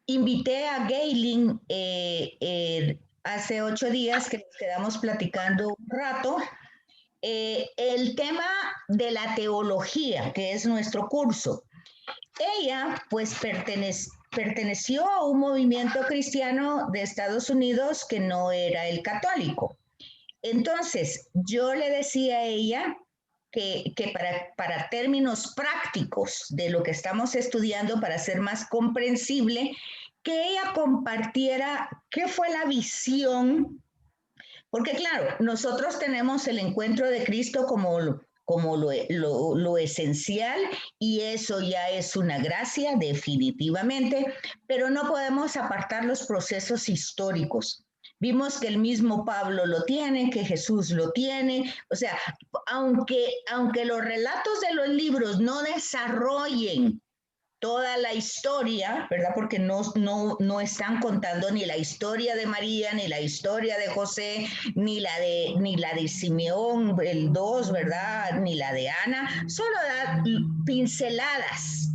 invité a Gaylin hace 8 días que nos quedamos platicando un rato el tema de la teología, que es nuestro curso. Ella pues perteneció a un movimiento cristiano de Estados Unidos que no era el católico. Entonces, yo le decía a ella que para términos prácticos de lo que estamos estudiando, para ser más comprensible, que ella compartiera qué fue la visión, porque claro, nosotros tenemos el encuentro de Cristo como lo esencial y eso ya es una gracia definitivamente, pero no podemos apartar los procesos históricos. Vimos que el mismo Pablo lo tiene, que Jesús lo tiene, o sea, aunque los relatos de los libros no desarrollen toda la historia, ¿verdad? Porque no están contando ni la historia de María, ni la historia de José, ni la de Simeón, el 2, ¿verdad? Ni la de Ana, solo da pinceladas.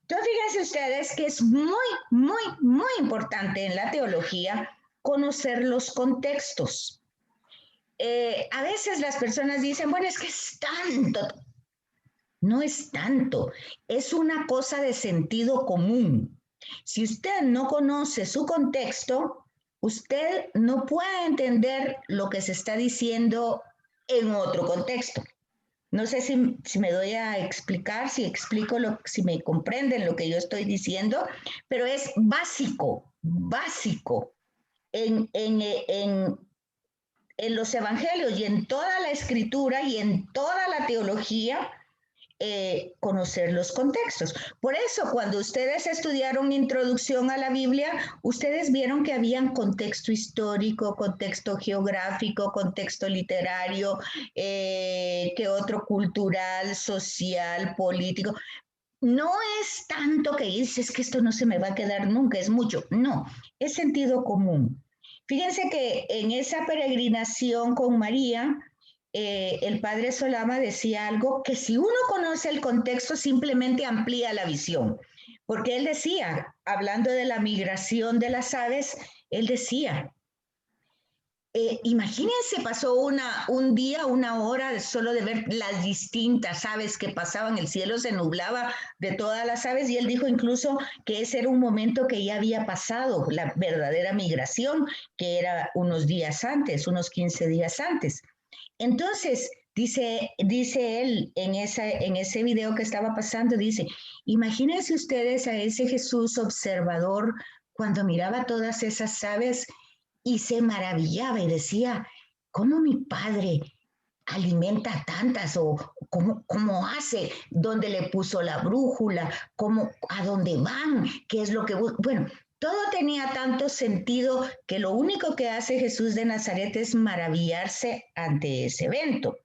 Entonces, fíjense ustedes que es muy importante en la teología conocer los contextos. A veces las personas dicen, bueno, es que es tanto. No es tanto, es una cosa de sentido común. Si usted no conoce su contexto, usted no puede entender lo que se está diciendo en otro contexto. No sé si me doy a explicar, si me comprenden lo que yo estoy diciendo, pero es básico en los evangelios y en toda la escritura y en toda la teología, conocer los contextos. Por eso, cuando ustedes estudiaron introducción a la Biblia, ustedes vieron que habían contexto histórico, contexto geográfico, contexto literario, que otro cultural, social, político. No es tanto que dices que esto no se me va a quedar nunca, es mucho. No, es sentido común. Fíjense que en esa peregrinación con María, el padre Solama decía algo que si uno conoce el contexto simplemente amplía la visión, porque él decía, hablando de la migración de las aves, él decía, imagínense, pasó un día, una hora solo de ver las distintas aves que pasaban, el cielo se nublaba de todas las aves y él dijo incluso que ese era un momento que ya había pasado la verdadera migración, que era unos días antes, unos 15 días antes. Entonces, dice él en ese video que estaba pasando, dice, imagínense ustedes a ese Jesús observador cuando miraba todas esas aves y se maravillaba y decía, ¿cómo mi padre alimenta tantas o cómo hace, dónde le puso la brújula, a dónde van, qué es lo que... Bueno, todo tenía tanto sentido que lo único que hace Jesús de Nazaret es maravillarse ante ese evento.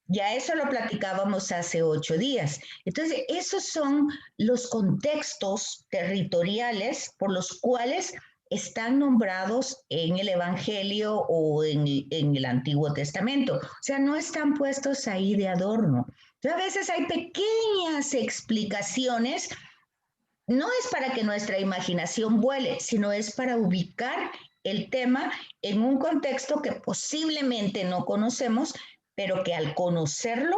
Ya eso lo platicábamos hace 8 días. Entonces, esos son los contextos territoriales por los cuales están nombrados en el Evangelio o en el Antiguo Testamento. O sea, no están puestos ahí de adorno. Entonces, a veces hay pequeñas explicaciones. No es para que nuestra imaginación vuele, sino es para ubicar el tema en un contexto que posiblemente no conocemos, pero que al conocerlo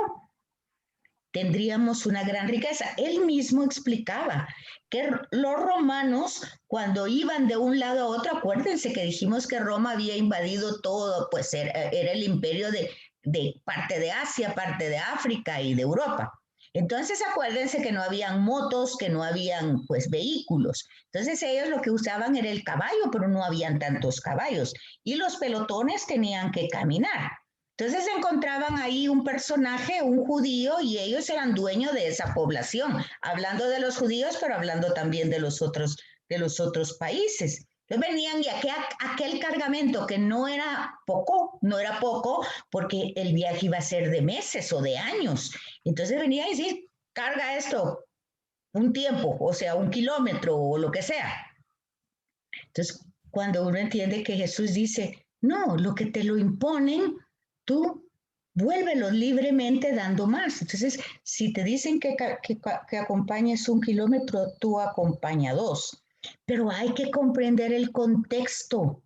tendríamos una gran riqueza. Él mismo explicaba que los romanos, cuando iban de un lado a otro, acuérdense que dijimos que Roma había invadido todo, pues era el imperio de parte de Asia, parte de África y de Europa. Entonces acuérdense que no habían motos, que no habían pues vehículos. Entonces ellos lo que usaban era el caballo, pero no habían tantos caballos. Y los pelotones tenían que caminar. Entonces encontraban ahí un personaje, un judío, y ellos eran dueños de esa población, hablando de los judíos, pero hablando también de los otros países. Entonces venían y aquel cargamento que no era poco, porque el viaje iba a ser de meses o de años. Entonces venía y decía, carga esto un tiempo, o sea, 1 kilómetro o lo que sea. Entonces, cuando uno entiende que Jesús dice, no, lo que te lo imponen, tú vuélvelos libremente dando más. Entonces, si te dicen que acompañes 1 kilómetro, tú acompaña 2. Pero hay que comprender el contexto.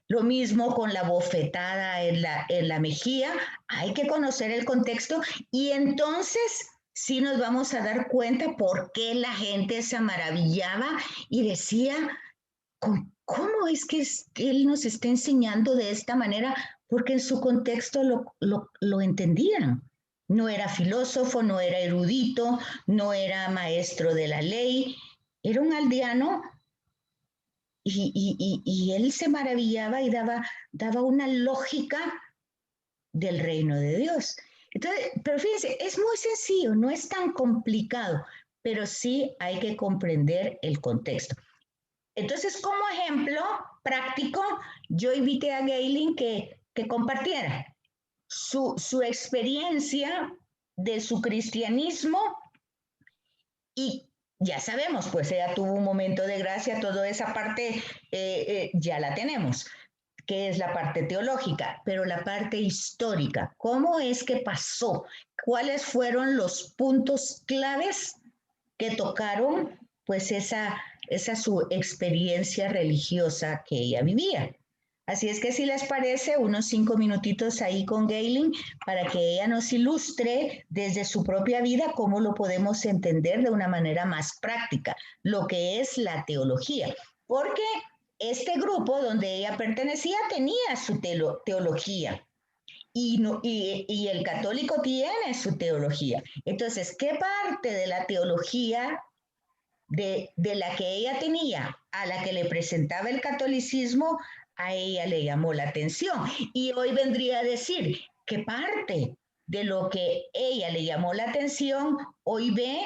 Lo mismo con la bofetada en la mejilla, hay que conocer el contexto y entonces sí nos vamos a dar cuenta por qué la gente se maravillaba y decía, ¿cómo es que él nos está enseñando de esta manera? Porque en su contexto lo entendían. No era filósofo, no era erudito, no era maestro de la ley, era un aldeano y él se maravillaba y daba una lógica del reino de Dios. Entonces, pero fíjense, es muy sencillo, no es tan complicado, pero sí hay que comprender el contexto. Entonces, como ejemplo práctico, yo invité a Gaylin que compartiera su experiencia de su cristianismo y ya sabemos, pues ella tuvo un momento de gracia, toda esa parte ya la tenemos, que es la parte teológica, pero la parte histórica, ¿cómo es que pasó? ¿Cuáles fueron los puntos claves que tocaron pues esa su experiencia religiosa que ella vivía? Así es que si les parece, unos 5 minutitos ahí con Gaylin para que ella nos ilustre desde su propia vida cómo lo podemos entender de una manera más práctica, lo que es la teología. Porque este grupo donde ella pertenecía tenía su teología y, no, y el católico tiene su teología. Entonces, ¿qué parte de la teología de la que ella tenía a la que le presentaba el catolicismo, a ella le llamó la atención? Y hoy vendría a decir que parte de lo que ella le llamó la atención, hoy ve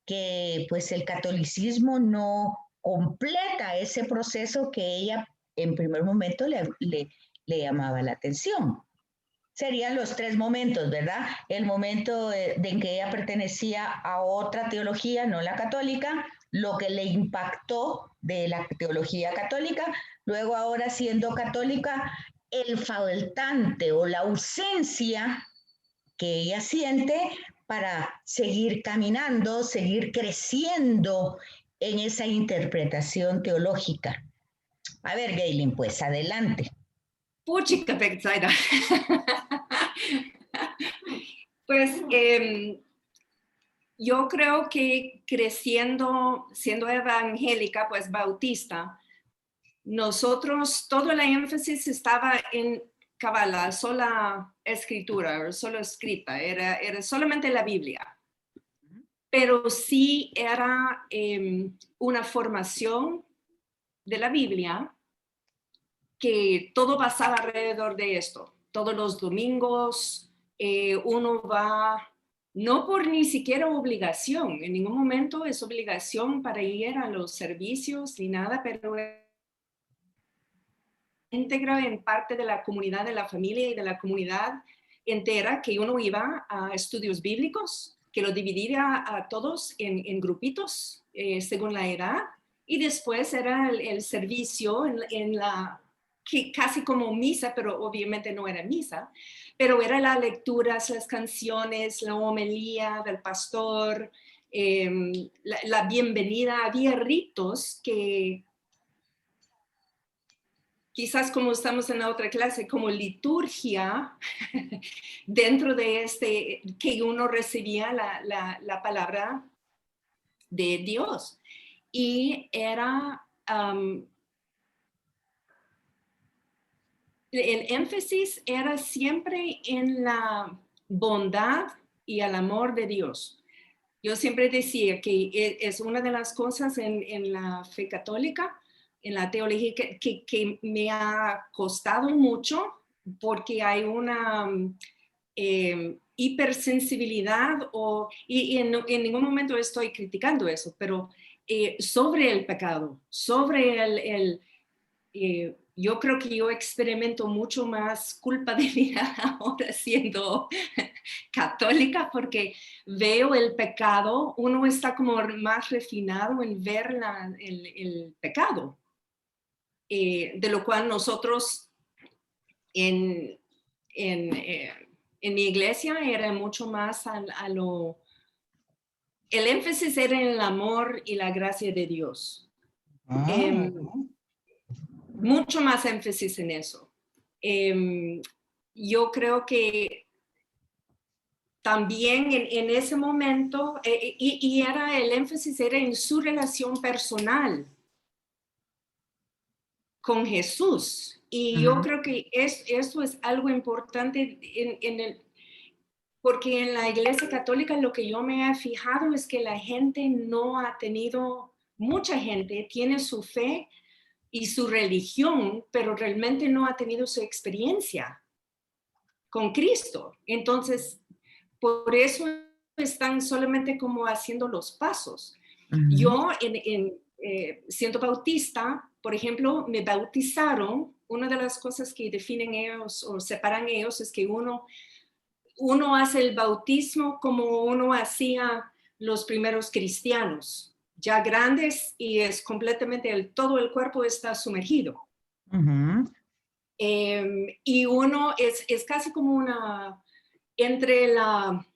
que pues el catolicismo no completa ese proceso que ella en primer momento le llamaba la atención. Serían los 3 momentos, ¿verdad? El momento de en que ella pertenecía a otra teología, no la católica, lo que le impactó de la teología católica, luego ahora siendo católica, el faltante o la ausencia que ella siente para seguir caminando, seguir creciendo en esa interpretación teológica. A ver, Gaylin, pues adelante. Puchica, Betsaida. Pues yo creo que creciendo, siendo evangélica, pues bautista, nosotros, todo el énfasis estaba en Kabbalah, sola escritura, solo escrita, era solamente la Biblia. Pero sí era una formación de la Biblia que todo pasaba alrededor de esto. Todos los domingos uno va, no por ni siquiera obligación, en ningún momento es obligación para ir a los servicios ni nada, pero íntegra en parte de la comunidad, de la familia y de la comunidad entera, que uno iba a estudios bíblicos, que lo dividía a todos en grupitos según la edad, y después era el servicio en la, que casi como misa, pero obviamente no era misa, pero era las lecturas, las canciones, la homilía del pastor, la bienvenida. Había ritos que quizás como estamos en la otra clase, como liturgia dentro de este, que uno recibía la palabra de Dios. Y era, el énfasis era siempre en la bondad y el amor de Dios. Yo siempre decía que es una de las cosas en la fe católica, en la teología, que me ha costado mucho porque hay una hipersensibilidad y en ningún momento estoy criticando eso, pero sobre el pecado, sobre yo creo que yo experimento mucho más culpabilidad ahora siendo católica porque veo el pecado, uno está como más refinado en ver el pecado, de lo cual nosotros en En mi iglesia era mucho más el énfasis era en el amor y la gracia de Dios. Mucho más énfasis en eso. Yo creo que también en ese momento, y era el énfasis era en su relación personal con Jesús. Y yo creo que eso es algo importante porque en la Iglesia Católica lo que yo me he fijado es que la gente no ha tenido, mucha gente tiene su fe y su religión, pero realmente no ha tenido su experiencia con Cristo. Entonces, por eso están solamente como haciendo los pasos. Yo, siendo bautista, por ejemplo, me bautizaron. Una de las cosas que definen ellos o separan ellos es que uno hace el bautismo como uno hacía los primeros cristianos, ya grandes, y es completamente todo el cuerpo está sumergido. Y uno es casi como entre la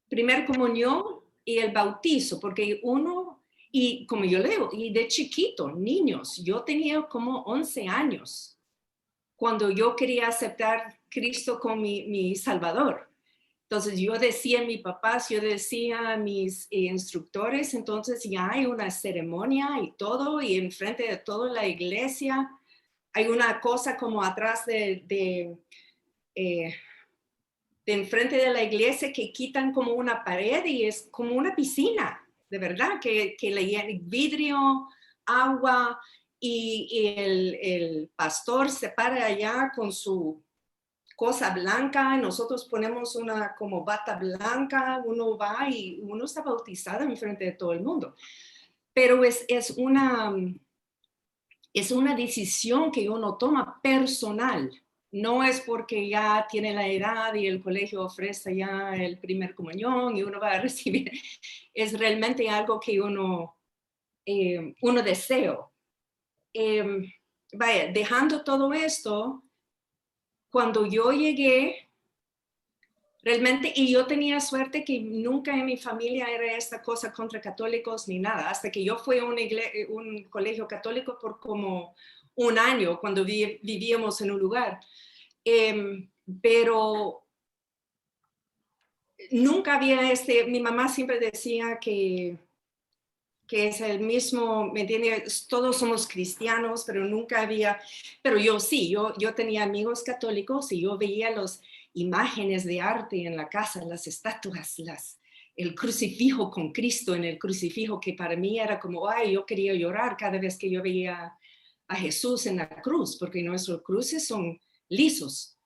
primer comunión y el bautizo, porque uno, y como yo leo, y de chiquito, niños, yo tenía como 11 años cuando yo quería aceptar Cristo como mi Salvador. Entonces yo decía a mis papás, yo decía a mis instructores, entonces ya hay una ceremonia y todo, y enfrente de toda la iglesia hay una cosa como atrás de enfrente de la iglesia que quitan como una pared y es como una piscina, de verdad, que le llenan vidrio, agua, y el pastor se para allá con su cosa blanca, nosotros ponemos una como bata blanca, uno va y uno está bautizado en frente de todo el mundo. Pero es una decisión que uno toma personal. No es porque ya tiene la edad y el colegio ofrece ya el primer comunión y uno va a recibir. Es realmente algo que uno desea. Vaya, dejando todo esto, cuando yo llegué, realmente, y yo tenía suerte que nunca en mi familia era esta cosa contra católicos ni nada, hasta que yo fui a un colegio católico por como un año cuando vivíamos en un lugar. Pero nunca había mi mamá siempre decía que es el mismo, ¿me entiendes? Todos somos cristianos, pero nunca había, pero yo sí, yo tenía amigos católicos y yo veía las imágenes de arte en la casa, las estatuas, el crucifijo con Cristo en el crucifijo, que para mí era como, ay, yo quería llorar cada vez que yo veía a Jesús en la cruz, porque nuestros cruces son lisos.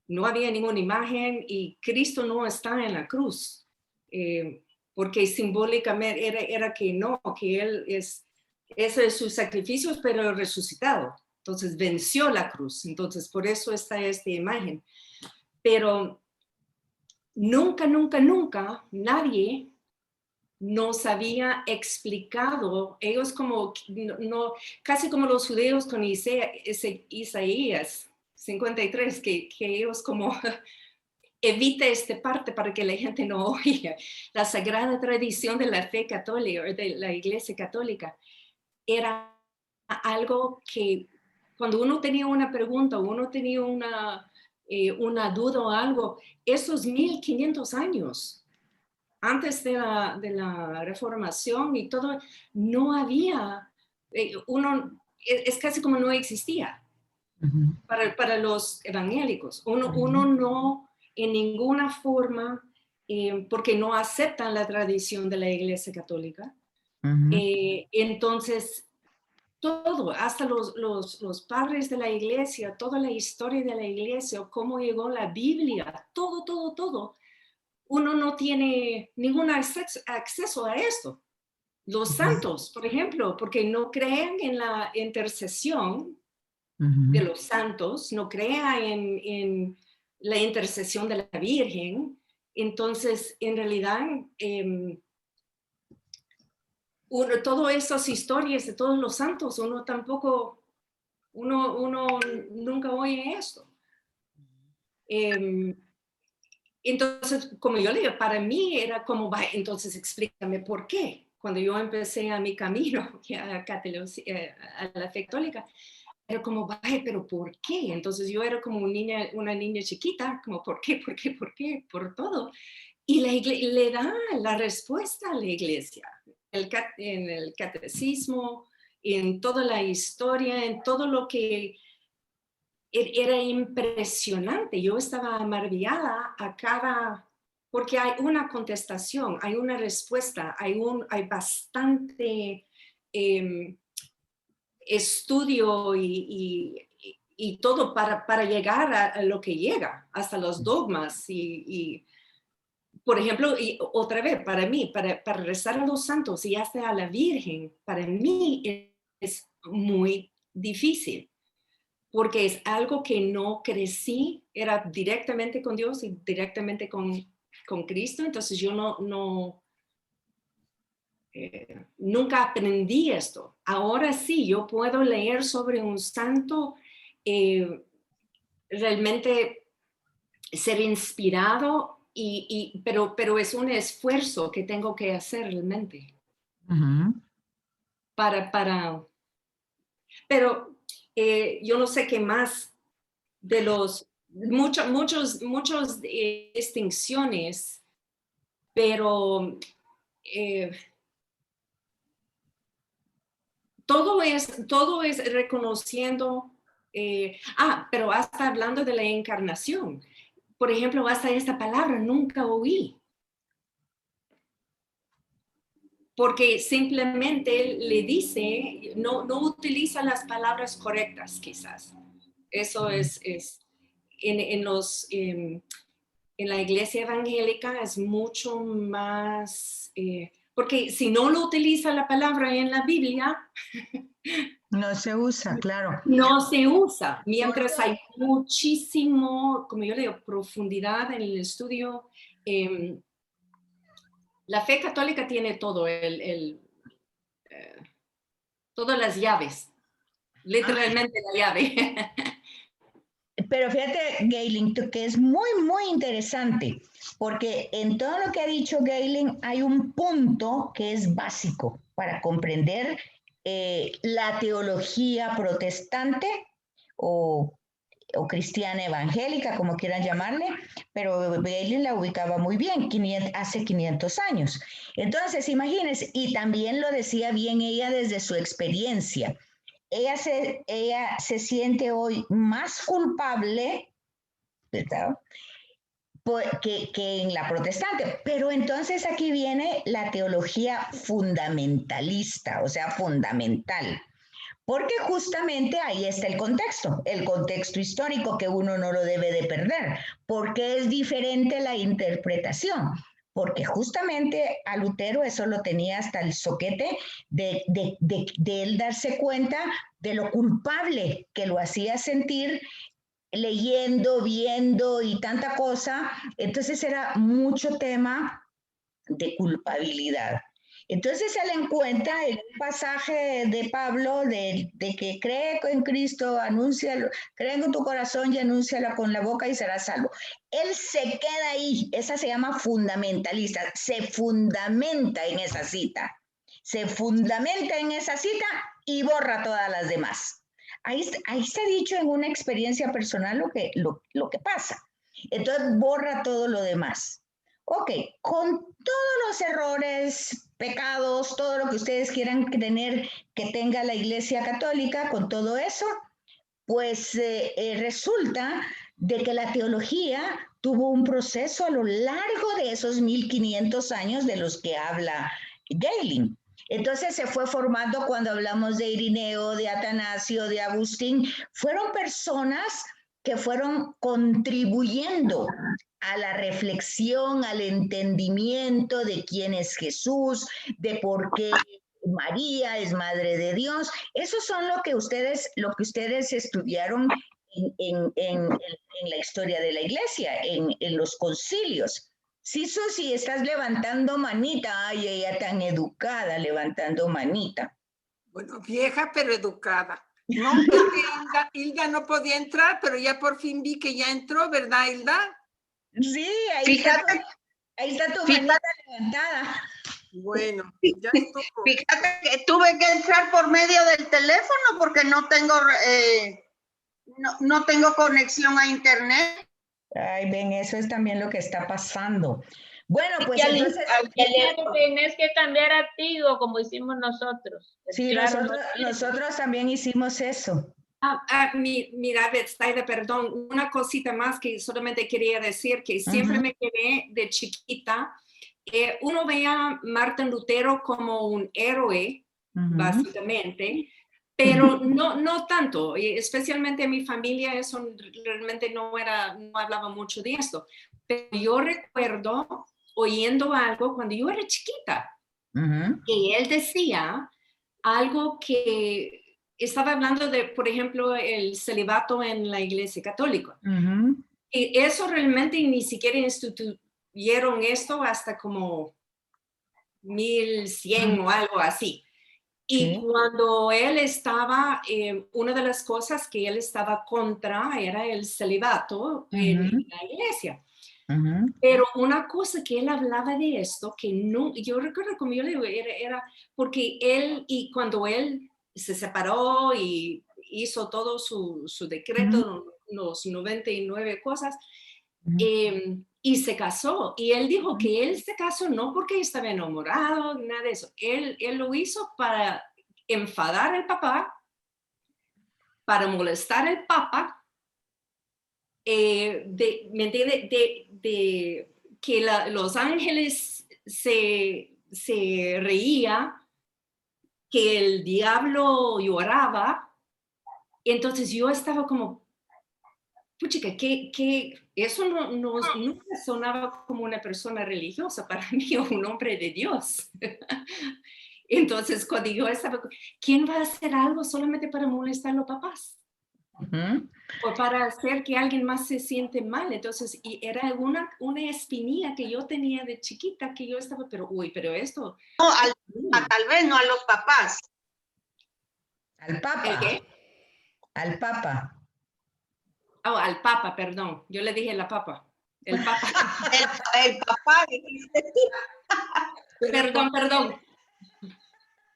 No había ninguna imagen y Cristo no está en la cruz. Porque simbólicamente era que no, que Él ese es su sacrificio, pero resucitado. Entonces venció la cruz. Entonces por eso está esta imagen. Pero nunca, nunca, nunca nadie nos había explicado, ellos como, no, casi como los judíos con Isaías 53, que ellos como evita esta parte para que la gente no oiga. La sagrada tradición de la fe católica, de la iglesia católica, era algo que cuando uno tenía una pregunta, uno tenía una duda o algo, esos 1500 años antes de la reformación y todo, no había, es casi como no existía para los evangélicos. Uno no en ninguna forma, porque no aceptan la tradición de la Iglesia Católica. Entonces, todo, hasta los padres de la Iglesia, toda la historia de la Iglesia, cómo llegó la Biblia, todo, uno no tiene ningún acceso a esto. Los santos, por ejemplo, porque no creen en la intercesión de los santos, no crea en la intercesión de la Virgen. Entonces, en realidad, todas esas historias de todos los santos, uno nunca oye esto. entonces, como yo le digo, para mí era como, va, entonces explícame por qué. Cuando yo empecé a mi camino a la fe católica, era como, vaya, pero ¿por qué? Entonces yo era como una niña chiquita, como, ¿por qué? ¿Por qué? ¿Por qué? Por todo. Y le da la respuesta a la iglesia, en el catecismo, en toda la historia, en todo lo que era impresionante. Yo estaba maravillada porque hay una contestación, hay una respuesta, hay bastante estudio y todo para llegar a lo que llega, hasta los dogmas y por ejemplo, y otra vez, para mí, para rezar a los santos y hasta a la Virgen, para mí es muy difícil, porque es algo que no crecí, era directamente con Dios y directamente con Cristo, entonces yo nunca aprendí esto. Ahora sí, yo puedo leer sobre un santo, realmente ser inspirado, pero es un esfuerzo que tengo que hacer realmente pero yo no sé qué más de muchos distinciones, pero todo es reconociendo, pero hasta hablando de la encarnación. Por ejemplo, hasta esta palabra nunca oí. Porque simplemente le dice, no utiliza las palabras correctas quizás. Eso es en la iglesia evangélica es mucho más, porque si no lo utiliza la palabra en la Biblia, no se usa, claro. no se usa, mientras hay muchísimo, como yo le digo, profundidad en el estudio. La fe católica tiene todas las llaves, literalmente la llave. Pero fíjate, Gaylen, que es muy, muy interesante, porque en todo lo que ha dicho Gaylen hay un punto que es básico para comprender la teología protestante o, o cristiana evangélica, como quieran llamarle, pero Gaylen la ubicaba muy bien, hace 500 años. Entonces, imagínense, y también lo decía bien ella desde su experiencia. Ella se siente hoy más culpable, ¿verdad? Que en la protestante. Pero entonces aquí viene la teología fundamentalista, o sea, fundamental. Porque justamente ahí está el contexto histórico que uno no lo debe de perder, porque es diferente la interpretación, porque justamente a Lutero eso lo tenía hasta el soquete de él darse cuenta de lo culpable que lo hacía sentir leyendo, viendo y tanta cosa, entonces era mucho tema de culpabilidad. Entonces él encuentra en un pasaje de Pablo de que cree en Cristo, anúncialo, cree en tu corazón y anúncialo con la boca y serás salvo. Él se queda ahí, esa se llama fundamentalista, se fundamenta en esa cita, y borra todas las demás. Ahí se ha dicho en una experiencia personal lo que pasa. Entonces borra todo lo demás. Ok, con todos los errores, pecados, todo lo que ustedes quieran tener que tenga la Iglesia Católica, con todo eso, pues resulta de que la teología tuvo un proceso a lo largo de esos 1500 años de los que habla Gaylen. Entonces se fue formando cuando hablamos de Irineo, de Atanasio, de Agustín, fueron personas que fueron contribuyendo a la reflexión, al entendimiento de quién es Jesús, de por qué María es Madre de Dios. Esos son lo que ustedes estudiaron en la historia de la iglesia, en los concilios. Sí, Susi, estás levantando manita. Ay, ella tan educada, levantando manita. Bueno, vieja pero educada. No, Hilda no podía entrar, pero ya por fin vi que ya entró, ¿verdad, Hilda? Sí, Fíjate, ahí está tu fíjate, manita levantada. Bueno, ya estuvo. fíjate que tuve que entrar por medio del teléfono porque no tengo, no tengo conexión a internet. Ay, ven, eso es también lo que está pasando. Bueno, pues Y al entonces... teléfono tienes que cambiar a Tigo, como hicimos nosotros. Sí, Claro, nosotros también hicimos eso. Mira, Betsaida, perdón, una cosita más que solamente quería decir, que siempre me quedé de chiquita. Uno ve a Martín Lutero como un héroe, básicamente, pero no tanto, especialmente en mi familia eso realmente no hablaba mucho de esto. Pero yo recuerdo oyendo algo cuando yo era chiquita, que él decía algo que estaba hablando de, por ejemplo, el celibato en la Iglesia Católica. Y eso realmente ni siquiera instituyeron esto hasta como 1100 o algo así. Y cuando él estaba, una de las cosas que él estaba contra era el celibato en la iglesia. Pero una cosa que él hablaba de esto, que no, yo recuerdo como yo le digo, era porque él, y cuando él se separó y hizo todo su decreto, los 99 cosas, y se casó. Y él dijo que él se casó no porque estaba enamorado, nada de eso. Él lo hizo para enfadar al papá, para molestar al papa, ¿me entiende? De que los ángeles se reía, que el diablo lloraba. Entonces yo estaba como, puchica, que eso nunca sonaba como una persona religiosa para mí, o un hombre de Dios. Entonces cuando yo estaba, ¿quién va a hacer algo solamente para molestar a los papás? O para hacer que alguien más se siente mal. Entonces, y era una espinilla que yo tenía de chiquita, que yo estaba, pero esto... No, tal vez no a los papás. Al Papa. ¿El qué? Al Papa. Oh, al Papa, perdón. Yo le dije la Papa. El Papa. el papá. Perdón.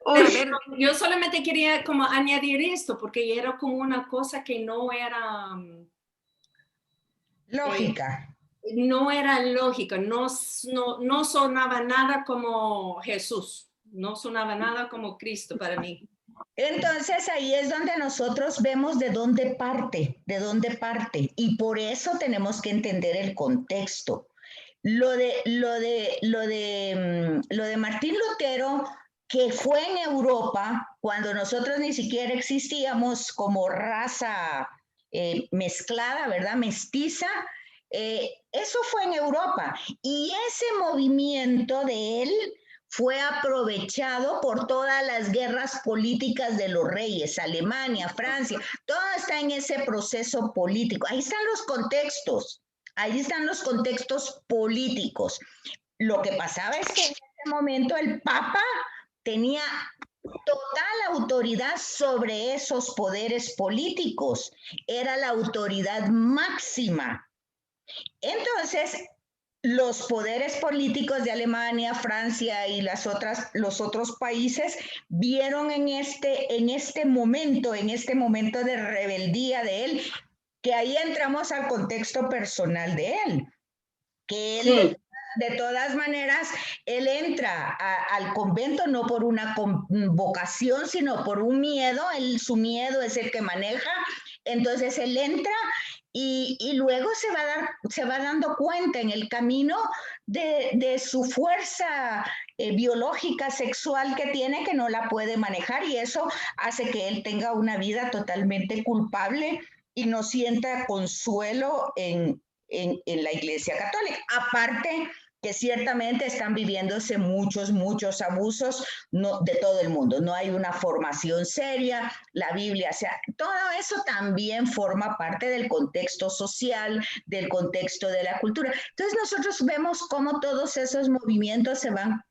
Pero yo solamente quería como añadir esto, porque era como una cosa que no era... lógica. No era lógica, no sonaba nada como Jesús, no sonaba nada como Cristo para mí. Entonces ahí es donde nosotros vemos de dónde parte, y por eso tenemos que entender el contexto. Lo de Martín Lutero, que fue en Europa, cuando nosotros ni siquiera existíamos como raza mezclada, ¿verdad? Mestiza, eso fue en Europa. Y ese movimiento de él fue aprovechado por todas las guerras políticas de los reyes, Alemania, Francia, todo está en ese proceso político. Ahí están los contextos políticos. Lo que pasaba es que en ese momento el Papa tenía total autoridad sobre esos poderes políticos, era la autoridad máxima. Entonces, los poderes políticos de Alemania, Francia y los otros países vieron en este momento de rebeldía de él, que ahí entramos al contexto personal de él, que él de todas maneras, él entra al convento no por una vocación, sino por un miedo, su miedo es el que maneja, entonces él entra y luego se va dando cuenta en el camino de su fuerza biológica, sexual que tiene, que no la puede manejar, y eso hace que él tenga una vida totalmente culpable y no sienta consuelo en la Iglesia Católica. Aparte que ciertamente están viviéndose muchos abusos de todo el mundo. No hay una formación seria, la Biblia, todo eso también forma parte del contexto social, del contexto de la cultura. Entonces nosotros vemos cómo todos esos movimientos se van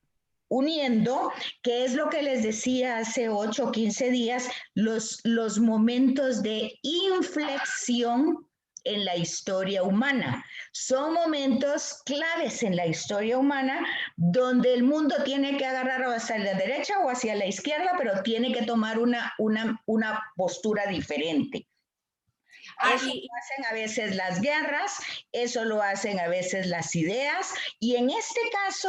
uniendo, que es lo que les decía hace 8 o 15 días, los momentos de inflexión en la historia humana. Son momentos claves en la historia humana donde el mundo tiene que agarrar hacia la derecha o hacia la izquierda, pero tiene que tomar una postura diferente. Eso lo hacen a veces las guerras, eso lo hacen a veces las ideas, y en este caso